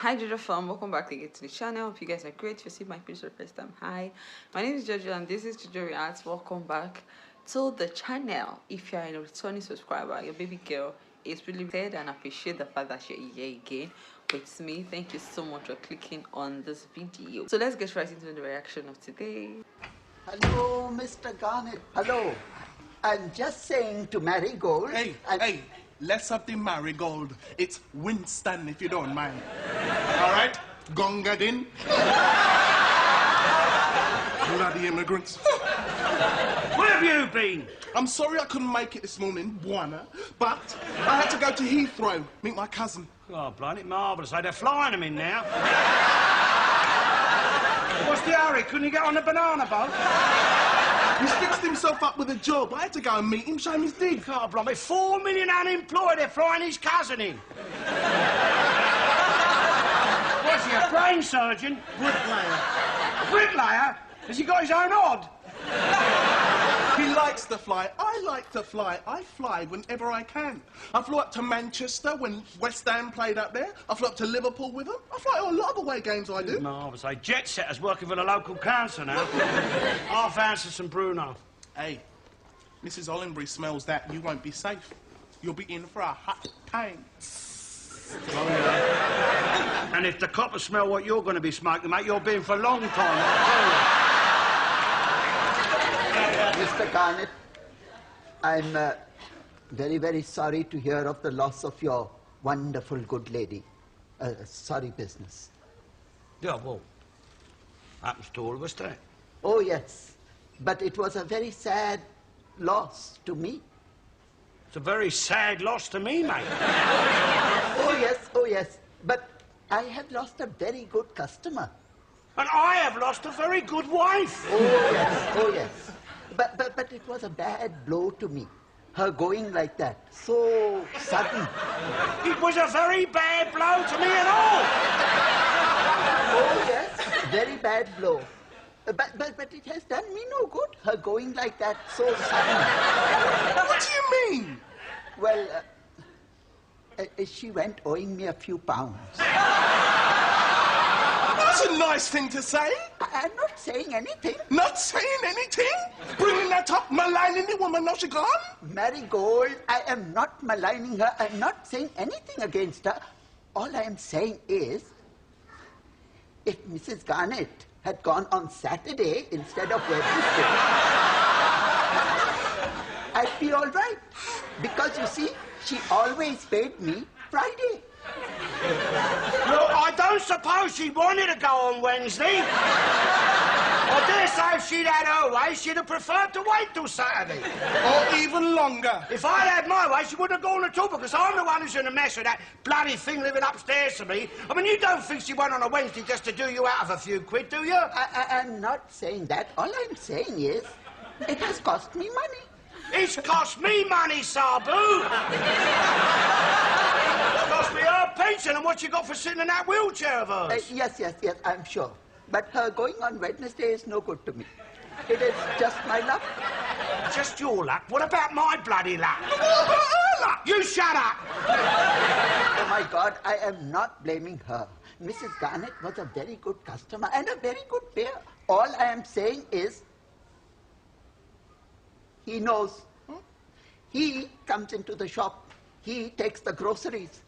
Hi JoJo fam, welcome back again to the channel. Hope you guys are great. If you see my picture for the first time, hi, my name is JoJo and this is JoJo Reacts. Welcome back to the channel. If you are a returning subscriber, your baby girl is really excited and appreciate the fact that you're here again with me. Thank you so much for clicking on this video. So let's get right into the reaction of today. Hello, Mr. Garnett. Hello. I'm just saying to Marigold. Hey, let's have the Marigold. It's Winston, if you don't mind. All right? Gongadin. Bloody immigrants. Where have you been? I'm sorry I couldn't make it this morning, Buana, but I had to go to Heathrow, meet my cousin. Oh, bloody marvellous. They're flying them in now. What's the hurry? Couldn't you get on the banana boat? He's fixed himself up with a job. I had to go and meet him, show him his dig. Oh, blimey, 4 million unemployed. They're flying his cousin in. What's he, a brain surgeon? Bricklayer. A bricklayer? Has he got his own odd? He likes to fly. I like to fly. I fly whenever I can. I flew up to Manchester when West Ham played up there. I flew up to Liverpool with them. I fly to a lot of away games, I do. Marvellous. Jet setters working for the local council now. Half ounce of St Bruno. Hey, Mrs. Ollenbury smells that. You won't be safe. You'll be in for a hot time. Oh, yeah. And if the coppers smell what you're going to be smoking, mate, you'll be in for a long time, I'll tell you. Mr. Garnett, I'm very, very sorry to hear of the loss of your wonderful good lady. Sorry business. Yeah, well, happens to all of us, doesn't it? Oh, yes. But it was a very sad loss to me. It's a very sad loss to me, mate. Oh, yes. But I had lost a very good customer. And I have lost a very good wife. Oh, yes. But it was a bad blow to me. Her going like that, so sudden. It was a very bad blow to me at all. Oh, yes, very bad blow. But it has done me no good, her going like that, so sudden. What do you mean? Well, she went owing me a few pounds. That's a nice thing to say. I'm not saying anything. Not saying anything? Bringing that up, maligning the woman, now she gone? Marigold, I am not maligning her. I'm not saying anything against her. All I am saying is, if Mrs. Garnett had gone on Saturday instead of Wednesday, I'd be all right. Because, you see, she always paid me Friday. Look, I don't suppose she wanted to go on Wednesday. I dare say if she'd had her way, she'd have preferred to wait till Saturday. Or even longer. If I'd had my way, she wouldn't have gone at all, because I'm the one who's in a mess with that bloody thing living upstairs to me. I mean, you don't think she went on a Wednesday just to do you out of a few quid, do you? I'm not saying that. All I'm saying is, it has cost me money. It's cost me money, Sabu. It's cost me her pension and what she got for sitting in that wheelchair of hers. Yes, I'm sure. But her going on Wednesday is no good to me. It is just my luck. Just your luck? What about my bloody luck? You shut up! Oh, my God, I am not blaming her. Mrs. Garnett was a very good customer and a very good payer. All I am saying is, he knows. He comes into the shop. He takes the groceries.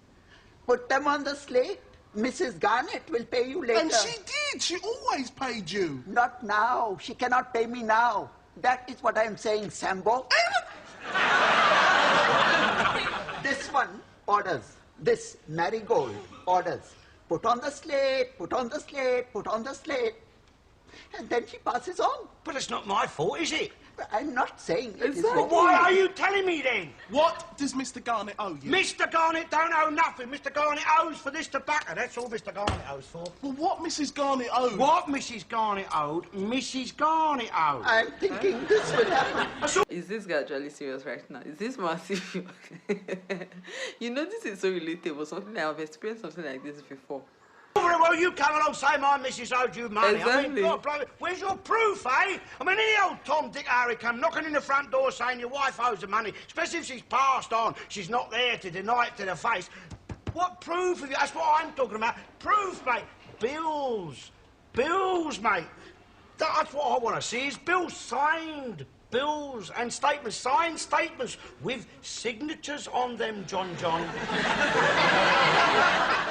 Put them on the slate. Mrs. Garnett will pay you later. And she did. She always paid you. Not now. She cannot pay me now. That is what I am saying, Sambo. This one orders. This Marigold orders. Put on the slate, put on the slate, put on the slate. And then she passes on. But it's not my fault, is it? I'm not saying it is Exactly. wrong. Why are you telling me then? What does Mr. Garnett owe you? Mr. Garnett don't owe nothing. Mr. Garnett owes for this tobacco. That's all Mr. Garnett owes for. Well, what Mrs. Garnett owed? What Mrs. Garnett owed, Mrs. Garnett owed. I'm thinking this will happen. Is this guy actually serious right now? Is this massive? You know, this is so relatable. Something I've experienced something like this before. Well, you come along say my missus owed you money. Exactly. I mean, God, bloody, where's your proof, eh? I mean, any old Tom, Dick, Harry come knocking in the front door saying your wife owes the money, especially if she's passed on. She's not there to deny it to the face. What proof have you? That's what I'm talking about. Proof, mate. Bills. Bills, mate. That's what I want to see is bills signed. Bills and statements, signed statements with signatures on them, John.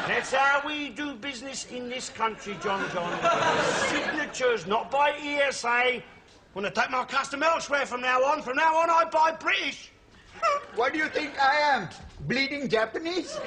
That's how we do business in this country, John. Signatures, not by ESA. Want to take my custom elsewhere from now on. From now on, I buy British. What do you think I am? Bleeding Japanese?